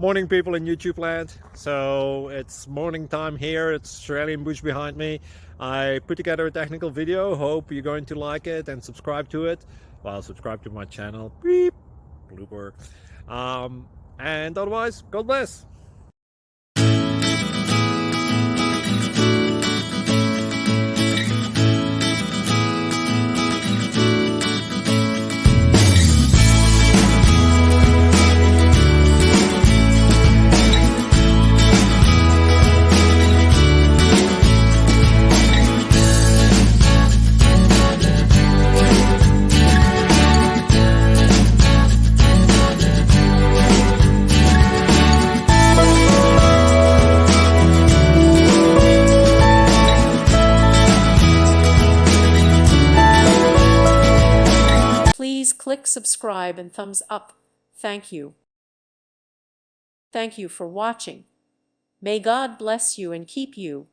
Morning, people in YouTube land. So it's morning time here. It's Australian bush behind me. I put together a technical video. Hope you're going to like it and subscribe to it. Well, subscribe to my channel. Beep. Blooper. And otherwise, God bless. Please click subscribe and thumbs up. Thank you. Thank you for watching. May God bless you and keep you.